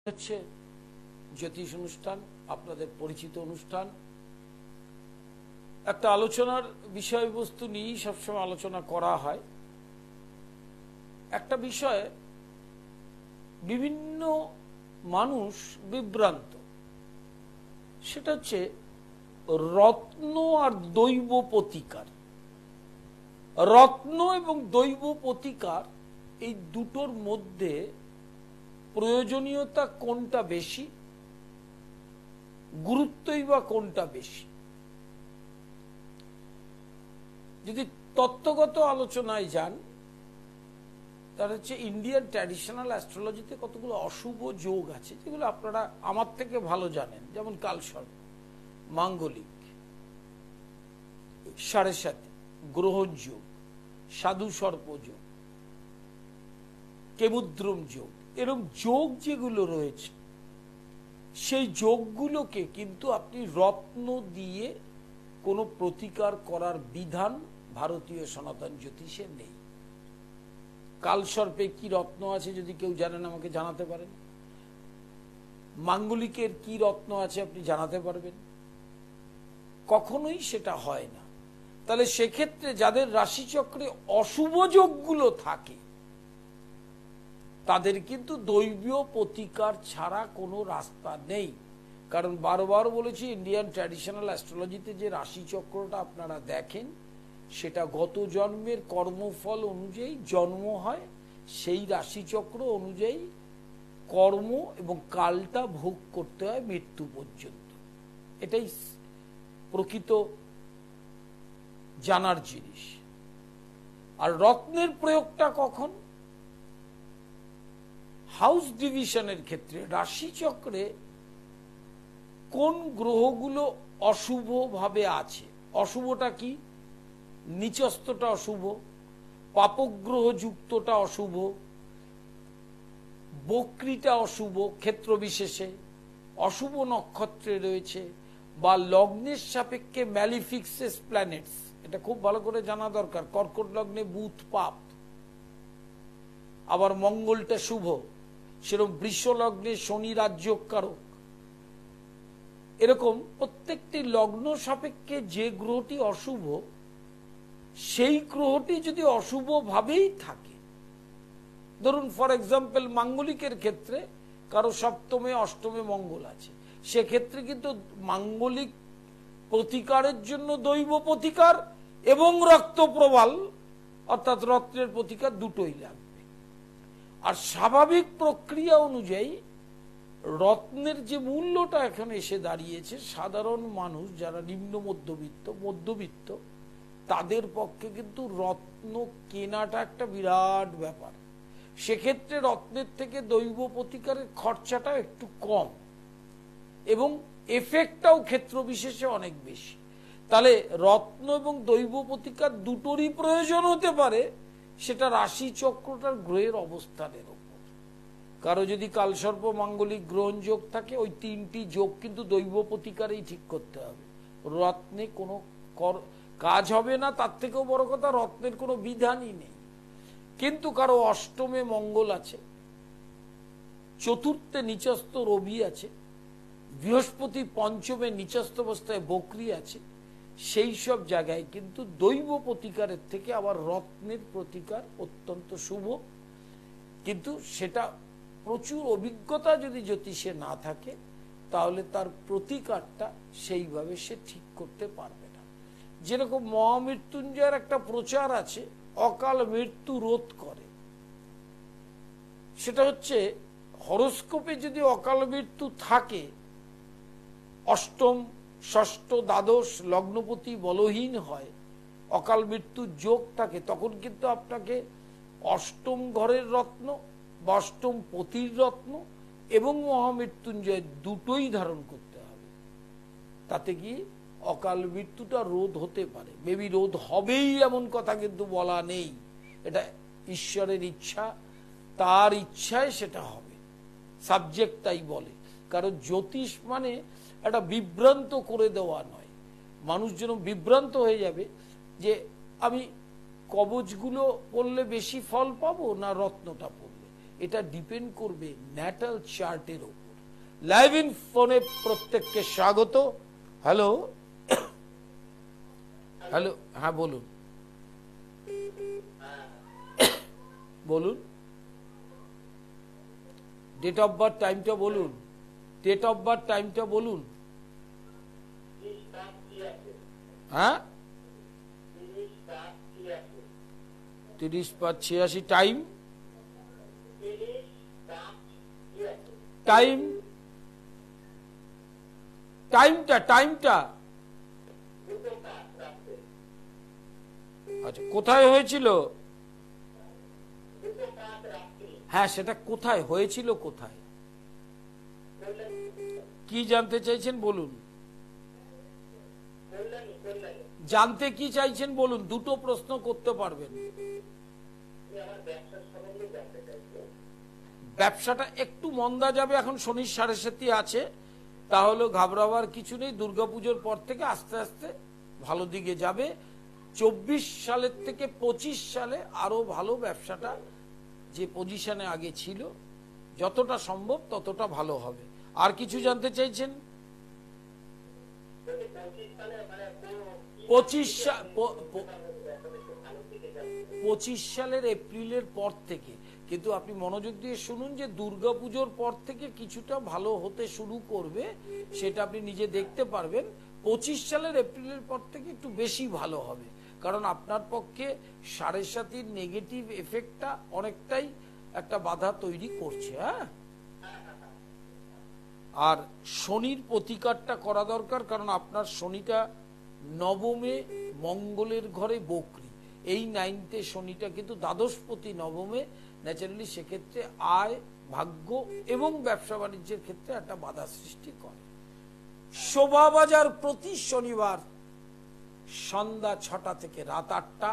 হচ্ছে জ্যোতিষ অনুষ্ঠান, আপনাদের পরিচিত অনুষ্ঠান। একটা আলোচনার বিষয়বস্তু নিয়েই সবসময় আলোচনা করা হয়। একটা বিষয়ে বিভিন্ন মানুষ বিভ্রান্ত, সেটা হচ্ছে রত্ন আর দৈব প্রতিকার। রত্ন এবং দৈব প্রতিকার এই দুটোর মধ্যে প্রয়োজনীয়তা কোনটা বেশি, গুরুত্বই বা কোনটা বেশি? যদি তত্ত্বগত আলোচনায় যান, তার হচ্ছে ইন্ডিয়ান ট্র্যাডিশনাল অ্যাস্ট্রোলজিতে কতগুলো অশুভ যোগ আছে যেগুলো আপনারা আমার থেকে ভালো জানেন, যেমন কালসর্প, মাঙ্গলিক, সাড়ে সাতি, গ্রহণ যোগ, সাধু সর্প যোগ, কেমুদ্রম যোগ, এরকম যোগ যেগুলো রয়েছে সেই যোগগুলোকে কিন্তু আপনি রত্ন দিয়ে কোনো প্রতিকার করার বিধান ভারতীয় সনাতন জ্যোতিষে নেই। কালসর্পে কি রত্ন আছে যদি কেউ জানেন আমাকে জানাতে পারেন। মাঙ্গলিকের কি রত্ন আছে আপনি জানাতে পারবেন। কখনোই সেটা হয় না। তাহলে সেক্ষেত্রে যাদের রাশিচক্রে অশুভ যোগগুলো থাকে তাদের কিন্তু দৈবীয় প্রতিকার ছাড়া কোনো রাস্তা নেই। কারণ বারবার বলেছি, ইন্ডিয়ান ট্র্যাডিশনাল অ্যাস্ট্রোলজিতে যে রাশিচক্রটা আপনারা দেখেন সেটা গত জন্মের কর্মফল অনুযায়ী জন্ম হয়, সেই রাশিচক্র অনুযায়ী কর্ম এবং কালটা ভোগ করতে হয় মৃত্যু পর্যন্ত। এটাই প্রকৃত জানার জিনিস। আর রত্নের প্রয়োগটা কখন? হাউস ডিভিশনের ক্ষেত্রে রাশিচক্রে কোন গ্রহগুলো অশুভ ভাবে আছে। অশুভটা কি? নিচস্থটা অশুভ, পাপগ্রহ যুক্তটা অশুভ, বক্রীটা অশুভ, ক্ষেত্র বিশেষে অশুভ নক্ষত্রে রয়েছে, বা লগ্নের সাপেক্ষে ম্যালিফিক্সেস প্ল্যানেটস, এটা খুব ভালো করে জানা দরকার। কর্কট লগ্নে বুধ পাপ, আবার মঙ্গলটা শুভ, সেরকম বৃষ লগ্নে শনি রাজ্যকারক। এরকম প্রত্যেকটি লগ্ন সাপেক্ষে যে গ্রহটি অশুভ, সেই গ্রহটি যদি অশুভ ভাবেই থাকে, ধরুন ফর এক্সাম্পল মাঙ্গলিকের ক্ষেত্রে কারো সপ্তমে অষ্টমে মঙ্গল আছে, সেক্ষেত্রে কিন্তু মাঙ্গলিক প্রতিকারের জন্য দৈব প্রতিকার এবং রক্ত প্রবাল অর্থাৎ রত্নের প্রতিকার দুটোই লাগবে। আর স্বাভাবিক প্রক্রিয়া অনুযায়ী রত্নের যে মূল্যটা এখন এসে দাঁড়িয়েছে, সাধারণ মানুষ যারা নিম্ন মধ্যবিত্ত তাদের পক্ষে কিন্তু রত্ন কেনাটা একটা বিরাট ব্যাপার। সেক্ষেত্রে রত্নের থেকে দৈব প্রতিকারের খরচাটা একটু কম এবং এফেক্টটাও ক্ষেত্র বিশেষে অনেক বেশি। তাহলে রত্ন এবং দৈব প্রতিকার দুটোরই প্রয়োজন হতে পারে, সেটা রাশি চক্রটার গ্রহের অবস্থানের উপর। কারো যদি কালসর্প মাঙ্গলিক গ্রহণ যোগ থাকে, ওই তিনটি যোগ কিন্তু দৈব প্রতিকারেই ঠিক করতে হবে, রত্নে কোনো কাজ হবে না। তার থেকেও বড় কথা, রত্নের কোনো বিধানই নেই। কিন্তু কারো অষ্টমে মঙ্গল আছে, চতুর্থে নিচস্থ রবি আছে, বৃহস্পতি পঞ্চমে নিচস্থ অবস্থায় বক্রী আছে, সেই সব জায়গায় কিন্তু দৈব প্রতিকারের থেকে আবার রত্নের প্রতিকার অত্যন্ত শুভ। কিন্তু সেটা প্রচুর অভিজ্ঞতা যদি জ্যোতিষে না থাকে তাহলে তার প্রতিকারটা সেইভাবে সে ঠিক করতে পারবে না। যেরকম মহামৃত্যুঞ্জয়ের একটা প্রচার আছে, অকাল মৃত্যু রোধ করে। সেটা হচ্ছে হরোস্কোপে যদি অকাল মৃত্যু থাকে, অষ্টম ষষ্ঠ দ্বাদশ লগ্নপতি বলহীন হয়, অকাল মৃত্যুর যোগ থাকে, তখন কিন্তু আপনাকে অষ্টম ঘরের রত্ন বা অষ্টম পতির রত্ন এবং মহামৃত্যুঞ্জয় দুটোই ধারণ করতে হবে। তাতে কি অকাল মৃত্যুটা রোধ হতে পারে। মেবি রোধ হবেই এমন কথা কিন্তু বলা নেই, এটা ঈশ্বরের ইচ্ছা, তার ইচ্ছায় সেটা হবে, সাবজেক্ট তাই বলে। কারণ জ্যোতিষ মানে একটা বিভ্রান্ত করে দেওয়া নয়। মানুষ যেন বিভ্রান্ত হয়ে যাবে যে আমি কবচগুলো পড়লে বেশি ফল পাবো না রত্নটা পড়লে। এটা ডিপেন্ড করবে ন্যাটাল চার্টের উপর। লাইভ ইন ফোনে প্রত্যেককে স্বাগত। হ্যালো হ্যালো, হ্যাঁ বলুন বলুন, ডেট অফ বার্থ টাইমটা বলুন, ডেট অফ বার্থ টাইমটা বলুন। হ্যাঁ 30/86 টাইম, টাইম টাইমটা আচ্ছা কোথায় হয়েছিল? হ্যাঁ সেটা কোথায় হয়েছিল, কোথায়, কি জানতে চাইছেন বলুন, জানতে কি চাইছেন বলুন, দুটো প্রশ্ন করতে পারবেন। ব্যবসাটা একটু মন্দা যাবে, এখন শনির 7.5 আছে, তাহলে ঘাবড়াবার কিছু নেই। দুর্গাপুজোর পর থেকে আস্তে আস্তে ভালো দিকে যাবে। 24 সালের থেকে 25 সালে আরো ভালো, ব্যবসাটা যে পজিশনে আগে ছিল যতটা সম্ভব ততটা ভালো হবে। আর কিছু জানতে চাইছেন? 25 সালের এপ্রিলের পর থেকে, কিন্তু আপনি মনোযোগ দিয়ে শুনুন যে দুর্গাপুজোর পর থেকে কিছুটা ভালো হতে শুরু করবে, সেটা আপনি নিজে দেখতে পারবেন। 25 সালের এপ্রিলের পর থেকে একটু বেশি ভালো হবে, কারণ আপনার পক্ষে 7.5 নেগেটিভ এফেক্টটা অনেকটাই একটা বাধা তৈরি করছে। হ্যাঁ, আর শনির প্রতিকারটা করা দরকার, কারণ আপনার শনিটা নবমে মঙ্গলের ঘরে বকরি, এই 9তে শনিটা কিন্তু দ্বাদশপতি নবমে, ন্যাচারালি সেক্ষেত্রে আয়, ভাগ্য এবং ব্যবসা বাণিজ্যের ক্ষেত্রে একটা বাধা সৃষ্টি করে। শোভাবাজার প্রতি শনিবার সন্ধ্যা 6টা থেকে রাত 8টা,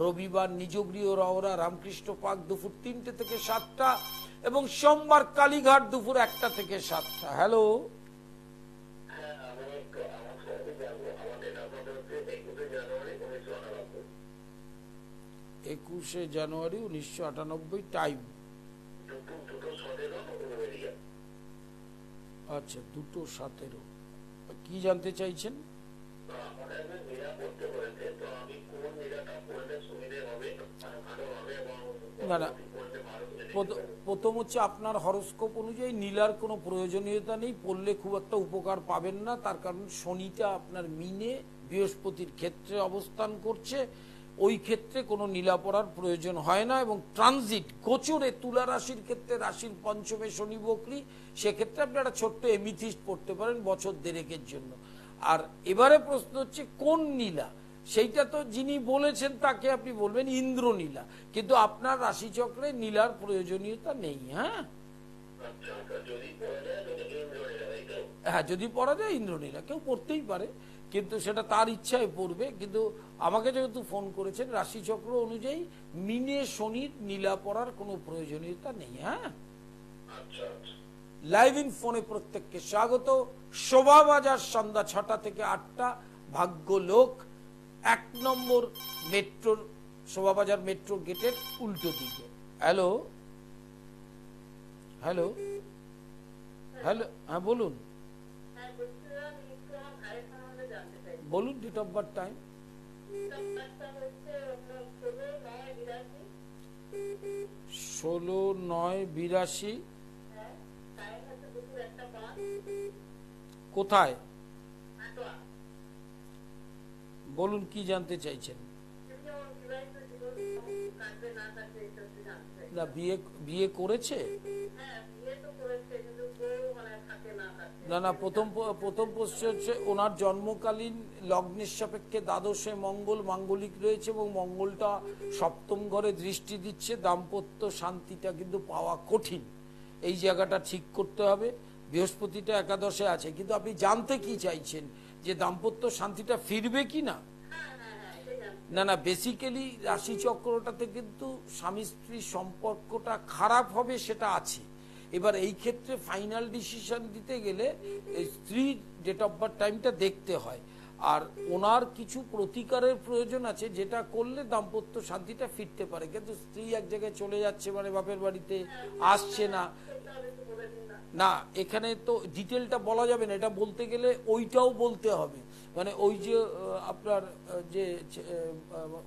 রবিবার নিজগৃহ রওরা রামকৃষ্ণ পার্ক দুপুর 3টে থেকে 7টা, এবং সোমবার কালীঘাট দুপুর 1টা থেকে 7টা। হ্যালো, 21 জানুয়ারি 1998 টাইম, আচ্ছা 2:17। কি জানতে চাইছেন? না না, প্রথম হচ্ছে আপনার হরোস্কোপ অনুযায়ী নীলার কোনো প্রয়োজনীয়তা নেই, পড়লে খুব একটা উপকার পাবেন না। তার কারণ শনিটা আপনার মিনে বৃহস্পতির ক্ষেত্রে অবস্থান করছে, ওই ক্ষেত্রে কোনো নীলা পড়ার প্রয়োজন হয় না। এবং ট্রানজিট গোচরে তুলা রাশির ক্ষেত্রে, রাশির পঞ্চমে শনি বকরি, সেক্ষেত্রে আপনি একটা ছোট্ট এমিথিস্ট পড়তে পারেন বছর 1.5-এর জন্য। আর এবারে প্রশ্ন হচ্ছে কোন নীলা, সেইটা তো যিনি বলেছেন তাকে আপনি বলবেন ইন্দ্রনীলা, কিন্তু আপনার রাশিচক্রে নীলার প্রয়োজনীয়তা নেই। হ্যাঁ হ্যাঁ, যদি পড়া যায় ইন্দ্রনীলা, কেউ পড়তেই পারে, কিন্তু সেটা তার ইচ্ছায় পড়বে। কিন্তু আমাকে যেহেতু ফোন করেছেন, রাশিচক্র অনুযায়ী মিনে শনির নীলা পড়ার কোনো প্রয়োজনীয়তা নেই। হ্যাঁ, লাইভ ইন ফোনে প্রত্যেককে স্বাগত। শোভাবাজার সন্ধ্যা 6টা থেকে 8টা, ভাগ্য লোক 1 নম্বর মেট্রোর, শোভাবাজার মেট্রো গেটের উল্টো দিকে। হ্যালো হ্যালো হ্যালো, হ্যাঁ বলুন বলুন, ডেট অফ বার্থ টাইম। 16/9/82। কোথায় বলুন, কি জানতে চাইছেন? না, বিয়ে করেছে? না না, প্রথম প্রশ্ন হচ্ছে ওনার জন্মকালীন লগ্নের সাপেক্ষে দ্বাদশে মঙ্গল, মাঙ্গলিক রয়েছে, এবং মঙ্গলটা 7ম ঘরে দৃষ্টি দিচ্ছে। দাম্পত্য শান্তিটা কিন্তু পাওয়া কঠিন, এই জায়গাটা ঠিক করতে হবে। বৃহস্পতিটা একাদশে আছে, কিন্তু আপনি জানতে কি চাইছেন যে দাম্পত্য শান্তিটা ফিরবে কি না? না না, বেসিক্যালি রাশিচক্রটাতে কিন্তু স্বামী স্ত্রীর সম্পর্কটা খারাপ হবে সেটা আছে। এবার এই ক্ষেত্রে ফাইনাল ডিসিশন দিতে গেলে স্ত্রীর ডেট অফ বার্থ টাইমটা দেখতে হয়। আর ওনার কিছু প্রতিকারের প্রয়োজন আছে, যেটা করলে দাম্পত্য শান্তিটা ফিরতে পারে। কিন্তু স্ত্রী এক জায়গায় চলে যাচ্ছে, মানে বাপের বাড়িতে আসছে না, না এখানে তো ডিটেলটা বলা যাবে না, এটা বলতে গেলে ওইটাও বলতে হবে। মানে ওই যে আপনার যে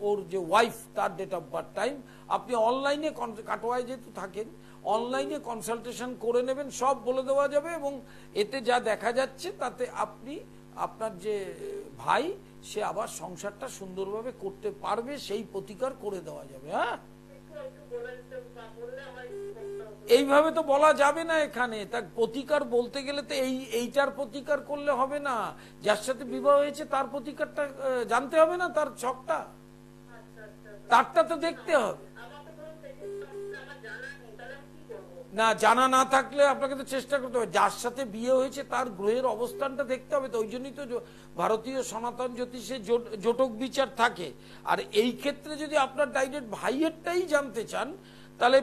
ওর যে ওয়াইফ, তার ডেট অফ বার্থ টাইম, আপনি অনলাইনে কাটোয়ায় যেহেতু থাকেন, অনলাইনে কনসালটেশন করে নেবেন, সব বলে দেওয়া যাবে। এবং এতে যা দেখা যাচ্ছে তাতে আপনি, আপনার যে ভাই, সে আবার সংসারটা সুন্দরভাবে করতে পারবে, সেই প্রতিকার করে দেওয়া যাবে। হ্যাঁ, এইভাবে তো বলা যাবে না এখানে। তার প্রতিকার বলতে গেলে তো এইটার প্রতিকার করলে হবে না, যার সাথে বিবাহ হয়েছে তার প্রতিকারটা জানতে হবে না, তার ছকটা, তারটা তো দেখতে হবে না। জানা না থাকলে আপনাকে তো চেষ্টা করতে হবে, যার সাথে বিয়ে হয়েছে তার গ্রহের অবস্থানটা দেখতে হবে। তো ওই জন্যই তো ভারতীয় সনাতন জ্যোতিষে জোটক বিচার থাকে। আর এই ক্ষেত্রে যদি আপনার ডাইরেক্ট ভাইয়েরটাই জানতে চান, তাহলে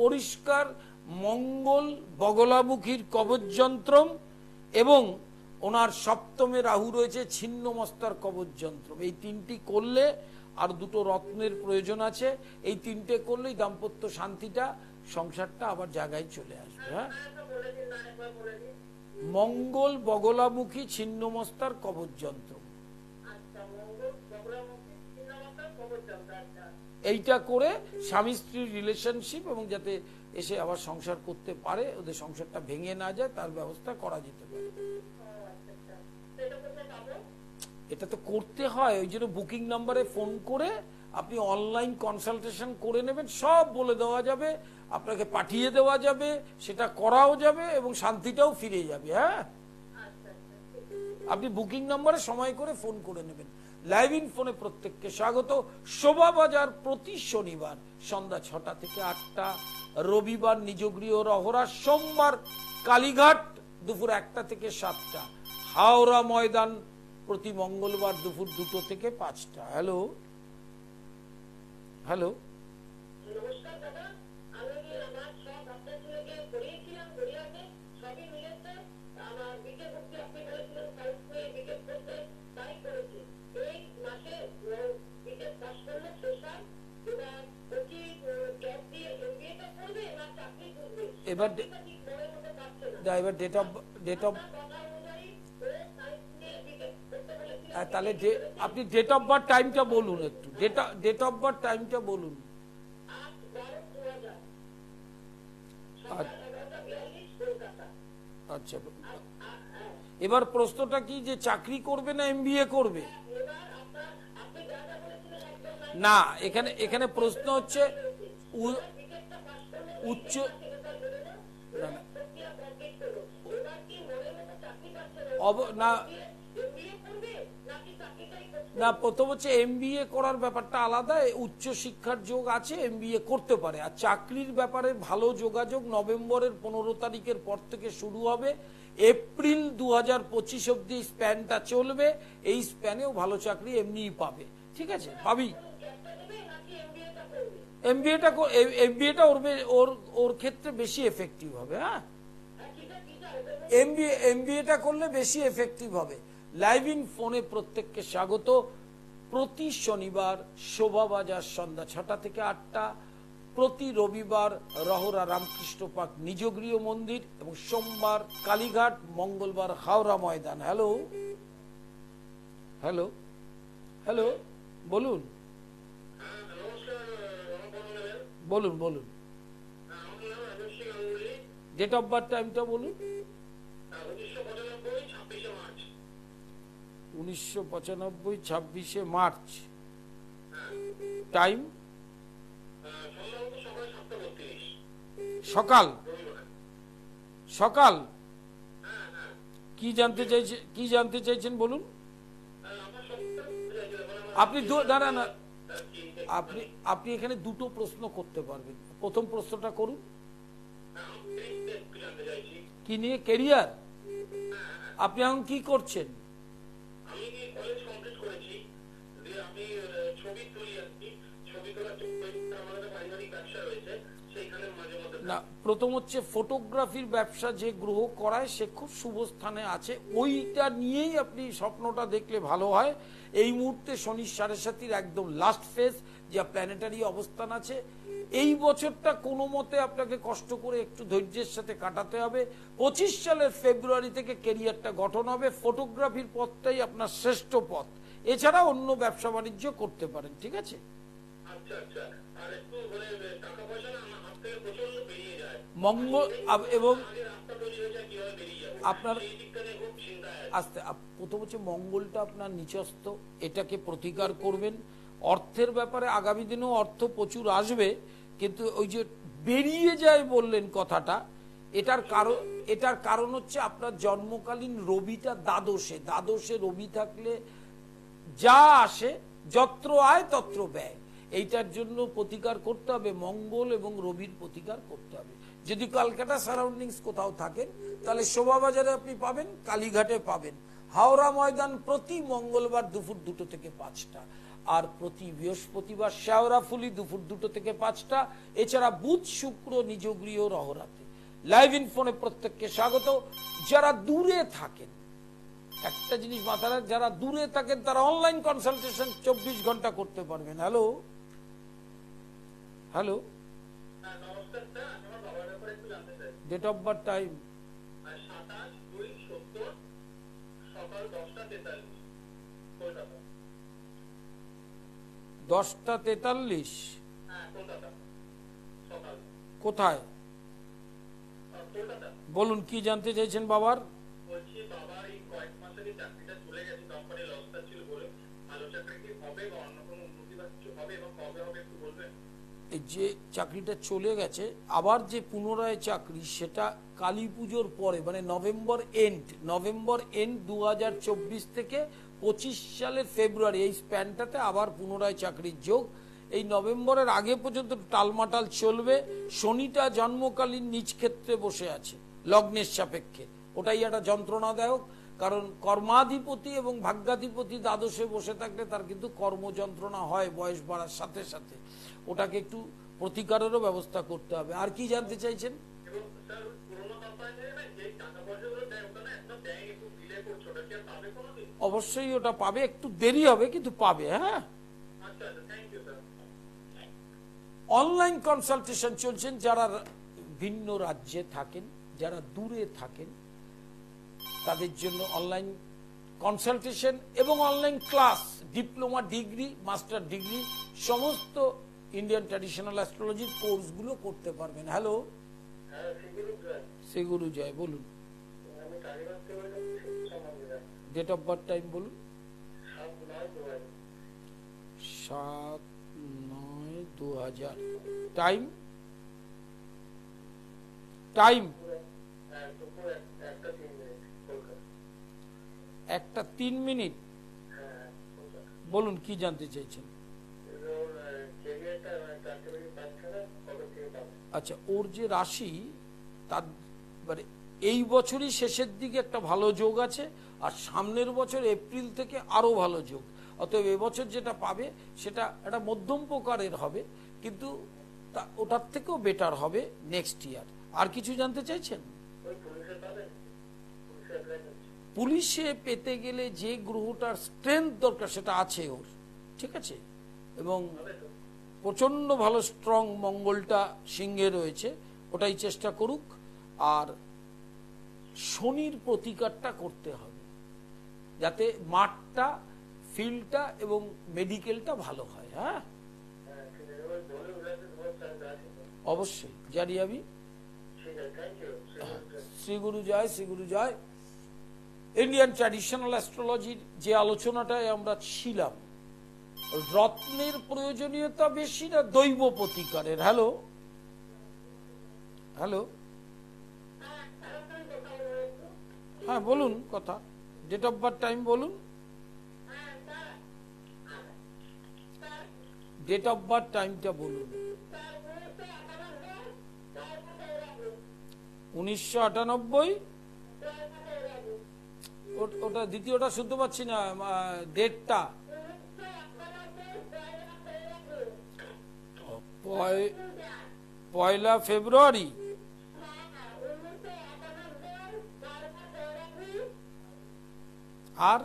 পরিষ্কার মঙ্গল বগলামুখীর কবচযন্ত্রম, এবং ওনার সপ্তমে রাহু রয়েছে ছিন্ন মস্তার কবচযন্ত্রম, এই তিনটি করলে, আর দুটো রত্নের প্রয়োজন আছে, এই তিনটে করলেই দাম্পত্য শান্তিটা, সংসারটা আবার জায়গায় চলে আসবে। হ্যাঁ, মঙ্গল বগলামুখী ছিন্ন মস্তার কবচযন্ত্র, এইটা করে স্বামী স্ত্রীর রিলেশনশিপ, এবং যাতে এসে আবার সংসার করতে পারে, ওদের সংসারটা ভেঙে না যায়, তার ব্যবস্থা করা যেতে পারে। এটা তো করতে হয়, ওই জন্য বুকিং নাম্বারে ফোন করে আপনি অনলাইন কনসালটেশন করে নেবেন, সব বলে দেওয়া যাবে, আপনাকে পাঠিয়ে দেওয়া যাবে, সেটা করাও যাবে, এবং শান্তিটাও ফিরে যাবে। হ্যাঁ, আপনি বুকিং নাম্বারে সময় করে ফোন করে নেবেন। লাইভ ইন ফোনে প্রত্যেককে স্বাগত। শোভাবাজার প্রতি শনিবার সন্ধ্যা 6টা থেকে 8টা, রবিবার নিজগৃহ রহরা, সোমবার কালীঘাট দুপুর 1টা থেকে 7টা, হাওড়া ময়দান প্রতি মঙ্গলবার দুপুর 2টো থেকে 5টা। হ্যালো হ্যালো, এবার ডেট অফ তাহলে আপনি ডেট অফ বার্থ টাইমটা বলুন, একটু ডেট অফ বার্থ টাইমটা বলুন। আচ্ছা, এবার প্রশ্নটা কি, যে চাকরি করবে না এমবিএ করবে? না, এখানে প্রশ্ন হচ্ছে উচ্চ, না না, প্রথম হচ্ছে এমবিএ করার ব্যাপারটা আলাদা, উচ্চ শিক্ষার যোগ আছে, এমবিএ করতে পারে। আর চাকরির ব্যাপারে ভালো যোগাযোগ নভেম্বরের 15 তারিখের পর থেকে শুরু হবে, এপ্রিল 2025 অব্দি স্প্যানটা চলবে, এই স্প্যানেও ভালো চাকরি এমনিই পাবে। ঠিক আছে, পাবি। এমবিএটা ওর ক্ষেত্রে বেশি এফেক্টিভ হবে। হ্যাঁ, এমবিএটা করলে বেশি এফেক্টিভ হবে। লাইভ ইন ফোনে প্রত্যেককে স্বাগত। প্রতি শনিবার শোভাবাজার সন্ধ্যা 6টা থেকে 8টা, প্রতি রবিবার রহরা রামকৃষ্ণ পার্ক নিজগৃহ মন্দির, এবং সোমবার কালীঘাট, মঙ্গলবার Howrah Maidan. Hello hello hello, বলুন বলুন বলুন, ডেট অফ বার্থ টাইমটা বলুন। 1995 26শে মার্চ, টাইম সকাল। সকাল কি জানতে চাইছেন বলুন। আপনি দাঁড়ান, আপনি এখানে দুটো প্রশ্ন করতে পারবেন। প্রথম প্রশ্নটা করুন, কি নিয়ে? ক্যারিয়ার? আপনি এখন কি করছেন? না, প্রথম হচ্ছে ফটোগ্রাফির ব্যবসা যে গ্রহ করায় সে খুব শুভ স্থানে আছে, ওইটা নিয়েই আপনি স্বপ্নটা দেখলে ভালো হয়। এই মুহূর্তে শনি সাড়ে সাতির একদম লাস্ট ফেজ, যা প্ল্যানেটারি অবস্থান আছে। এই বছরটা কোনো মতে আপনাকে কষ্ট করে একটু ধৈর্যের সাথে কাটাতে হবে। 25 সালের ফেব্রুয়ারি থেকে ক্যারিয়ারটা গঠন হবে। ফটোগ্রাফির পথটাই আপনার শ্রেষ্ঠ পথ, এছাড়া অন্য ব্যবসা বাণিজ্য করতে পারেন। ঠিক আছে? মঙ্গল এবং আপনার প্রথম হচ্ছে মঙ্গলটা আপনার নিচস্থ, এটাকে প্রতিকার করবেন। অর্থের ব্যাপারে আগামী দিনেও অর্থ প্রচুর আসবে, কিন্তু ওই যে বেরিয়ে যায় বললেন কথাটা, এটার কারণ হচ্ছে আপনার জন্মকালীন রবিটা দ্বাদশে রবি থাকলে যা আসে যত্র আয় তত্র ব্যয়, এইটার জন্য প্রতিকার করতে হবে, মঙ্গল এবং রবির প্রতিকার করতে হবে। যদি কলকাতা সারাউন্ডিংস কোথাও থাকেন তাহলে শোভাবাজারে আপনি পাবেন, কালীঘাটে পাবেন, হাওড়া ময়দান প্রতি মঙ্গলবার দুপুর 2টো থেকে 5টা, আর প্রতি বৃহস্পতিবার শেওড়াফুলি দুপুর 2টো থেকে 5টা, এছাড়া বুধ শুক্র নিজ গৃহ রহরাতে। লাইভ ইন ফোনে প্রত্যেককে স্বাগত। যারা দূরে থাকেন, একটা জিনিস মাথায় রাখ, যারা দূরে থাকেন তারা অনলাইন কনসালটেশন 24 ঘন্টা করতে পারবেন। Hello hello, date of birth, time? 10টা 43। কোথায়? বলুন কি জানতে চাইছেন বাবার? যে চাকরিটা চলে গেছে, আবার যে পুনরায় চাকরি, সেটা কালী পুজোর পরে, মানে নভেম্বর এন্ড 2024 থেকে 25 সালের ফেব্রুয়ারি, এই স্প্যানটাতে আবার পুনরায় চাকরির যোগ। এই নভেম্বরের আগে পর্যন্ত টালমাটাল চলবে। শনিটা জন্মকালীন নিজ ক্ষেত্রে বসে আছে লগ্নের সাপেক্ষে, ওটাই একটা যন্ত্রণাদায়ক, কারণ কর্মাধিপতি এবং ভাগ্যাধিপতি দ্বাদশে বসে থাকলে তার কিন্তু কর্ম যন্ত্রণা হয় বয়স বাড়ার সাথে সাথে, ওটাকে একটু প্রতিকারেরও ব্যবস্থা করতে হবে। আর কি জানতে চাইছেন? অবশ্যই ওটা পাবে, একটু দেরি হবে কিন্তু পাবে। হ্যাঁ, অনলাইন কনসালটেশন চলছেন। যারা ভিন্ন রাজ্যে থাকেন, যারা দূরে থাকেন, তাদের জন্য অনলাইন কনসালটেশন এবং online class, diploma degree, master degree, সমস্ত ইন্ডিয়ান ট্র্যাডিশনাল অ্যাস্ট্রোলজির কোর্সগুলো করতে পারবেন। হ্যালো, শ্রী গুরু জয়, বলুন। ডেট অফ বার্থ, টাইম বলুন। 7/9/2000। টাইম? 1:03। বলুন কি জানতে চাইছেন? আচ্ছা, ওর যে রাশি, তার মানে এই বছরই শেষের দিকে একটা ভালো যোগ আছে, আর সামনের বছর এপ্রিল থেকে আরো ভালো যোগ। অতএব এবছর যেটা পাবে সেটা একটা মধ্যম প্রকারের হবে, কিন্তু ওটার থেকেও বেটার হবে নেক্সট ইয়ার। আর কিছু জানতে চাইছেন? পুলিশে পেতে গেলে যে গ্রহটার স্ট্রেংথ দরকার সেটা আছে ওর, ঠিক আছে, এবং প্রচন্ড ভালো স্ট্রং মঙ্গলটা সিংহে রয়েছে, ওটাই চেষ্টা করুক। আর শনির প্রতিকারটা করতে হবে যাতে মাঠটা, ফিল্ডটা এবং মেডিকেলটা ভালো হয়। হ্যাঁ, অবশ্যই জানি আমি। শ্রী গুরু জয়, শ্রী গুরু জয়। ইন্ডিয়ান ট্র্যাডিশনাল অ্যাস্ট্রোলজির যে আলোচনাটায় আমরা ছিলাম, রত্নের প্রয়োজনীয়তা বেশি না দৈব প্রতিকারের? হ্যালো হ্যালো, হ্যাঁ বলুন কথা। ডেট অফ বার্থ, টাইম বলুন। ডেট অফ বার্থ, টাইমটা বলুন। 1998। ওটা দ্বিতীয়টা শুনতে পাচ্ছি না, ডেটটা। 1 ফেব্রুয়ারি। আর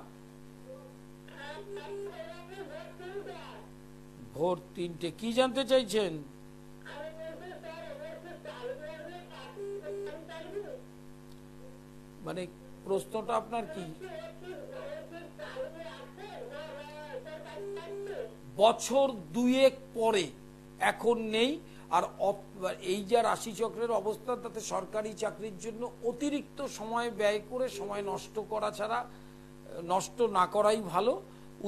ভোর 3টে। কি জানতে চাইছেন? মানে প্রশ্নটা আপনার কি? বছর 2 পরে, এখন নেই। আর এই যা রাশিচক্রের অবস্থা, তাতে সরকারি চাকরির জন্য অতিরিক্ত সময় ব্যয় করে সময় নষ্ট করা ছাড়া, নষ্ট না করাই ভালো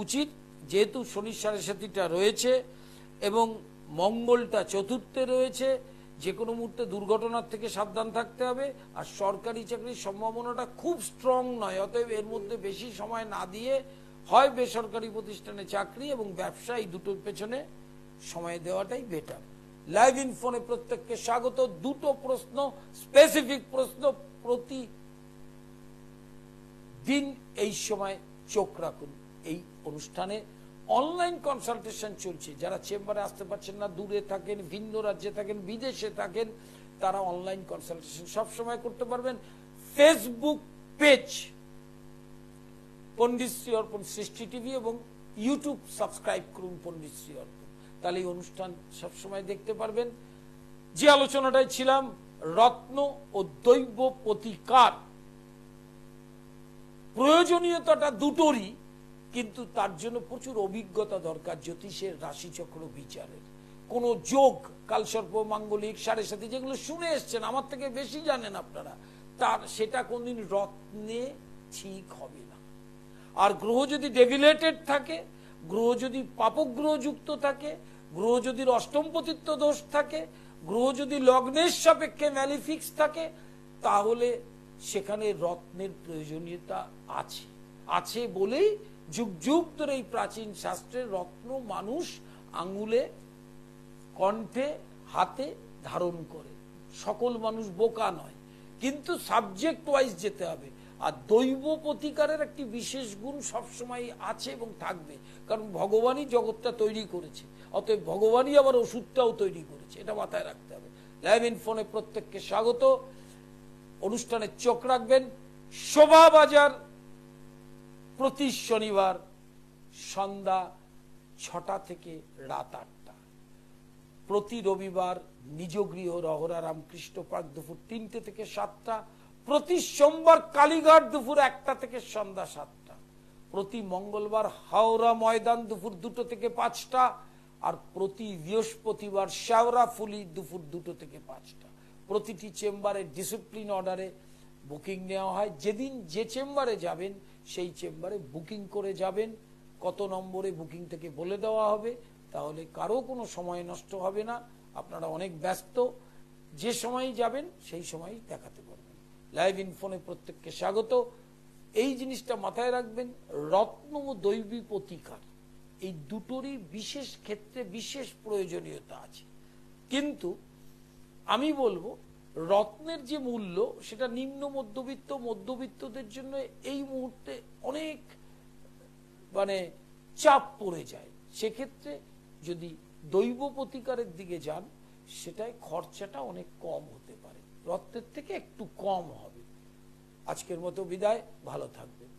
উচিত। যেহেতু শনির সাড়ে সাতিটা রয়েছে এবং মঙ্গলটা চতুর্থে রয়েছে, যে কোনো মুহূর্তে দুর্ঘটনার থেকে সাবধান থাকতে হবে। আর সরকারি চাকরির সম্ভাবনাটা খুব স্ট্রং নয়, অতএব এর মধ্যে বেশি সময় না দিয়ে হয় বেসরকারি প্রতিষ্ঠানে চাকরি এবং ব্যবসা, এই দুটোর পেছনে সময় দেওয়াটাই বেটার। লাইভ ইন ফোনে প্রত্যেককে স্বাগত। দুটো প্রশ্ন, স্পেসিফিক প্রশ্ন প্রতি দিন এই সময় চোখ রাখুন। এই অনুষ্ঠানে অনলাইন কনসালটেশন চলছে। যারা চেম্বারে আসতে পারছেন না, দূরে থাকেন, ভিন্ন রাজ্যে থাকেন, বিদেশে থাকেন, তারা অনলাইন কনসালটেশন সবসময় করতে পারবেন। ফেসবুক পেজ পণ্ডিত শ্রী অর্পণ সৃষ্টি টিভি এবং ইউটিউব সাবস্ক্রাইব করুন পণ্ডিত শ্রী অর্পণ, তাহলে এই অনুষ্ঠান সবসময় দেখতে পারবেন। যে আলোচনাটাই ছিলাম, রত্ন ও দৈব প্রতিকার, প্রয়োজনীয়তাটা দুটোরই, কিন্তু তার জন্য প্রচুর অভিজ্ঞতা দরকার জ্যোতিষের, রাশিচক্র বিচারের। কোন যোগ, কালসর্প, মাঙ্গলিক, সাড়ে সাথী, যেগুলো শুনে এসছেন, আমার থেকে বেশি জানেন আপনারা, তার সেটা কোনদিন রত্নে ঠিক হবে না। আর গ্রহ যদি ডেভিলেটেড থাকে, গ্রহ যদি পাপগ্রহ যুক্ত থাকে, গ্রহ যদি অষ্টমপতিত্ব দোষ থাকে, গ্রহ যদি লগ্নের সাপেক্ষে ম্যালিফিক্স থাকে, তাহলে সেখানে রত্নের প্রয়োজনীয়তা আছে। আছে বলেই যুগ যুগ ধরে এই প্রাচীন শাস্ত্রে রত্ন মানুষ আঙ্গুলে, কণ্ঠে, হাতে ধারণ করে। সকল মানুষ বোকা নয়, কিন্তু সাবজেক্ট ওয়াইজ যেতে হবে। আর দৈব প্রতিকারের একটি বিশেষ গুণ সবসময় আছে এবং থাকবে, কারণ ভগবানই জগৎটা তৈরি করেছে, অতএব ভগবানই আবার ওষুধটাও তৈরি করেছে, এটা মাথায় রাখতে হবে। লাইভ ইন ফোনে প্রত্যেককে স্বাগত। অনুষ্ঠানে চোখ রাখবেন। শোভাবাজার প্রতি শনিবার সন্ধ্যা 6টা থেকে রাত 8টা, প্রতি রবিবার নিজ গৃহ রহরা রামকৃষ্ণ পার্ক দুপুর 3টে থেকে 7টা, প্রতি সোমবার কালীঘাট দুপুর 1টা থেকে সন্ধ্যা 7টা, প্রতি মঙ্গলবার হাওড়া ময়দান দুপুর 2টো থেকে 5টা, আর প্রতি বৃহস্পতিবার শেওড়াফুলি দুপুর 2টো থেকে 5টা। প্রতিটি চেম্বারে ডিসিপ্লিন অর্ডারে বুকিং নেওয়া হয়। যেদিন যে চেম্বারে যাবেন সেই চেম্বারে বুকিং করে যাবেন। কত নম্বরে বুকিং থেকে বলে দেওয়া হবে, তাহলে কারো কোনো সময় নষ্ট হবে না। আপনারা অনেক ব্যস্ত, যে সময় যাবেন সেই সময়ই দেখাতে পারবেন। লাইভ ইন ফোনে প্রত্যেককে স্বাগত। এই জিনিসটা মাথায় রাখবেন, রত্ন ও দৈবী প্রতিকার এই দুটোরই বিশেষ ক্ষেত্রে বিশেষ প্রয়োজনীয়তা আছে। কিন্তু আমি বলবো, রত্নের যে মূল্য, সেটা নিম্ন মধ্যবিত্ত, মধ্যবিত্তদের জন্য এই মুহূর্তে অনেক চাপ পড়ে যায়। সেক্ষেত্রে যদি দৈব প্রতিকারের দিকে যান, সেটায় খরচাটা অনেক কম হতে পারে, রত্নের থেকে একটু কম হবে। আজকের মতো বিদায়, ভালো থাকবেন।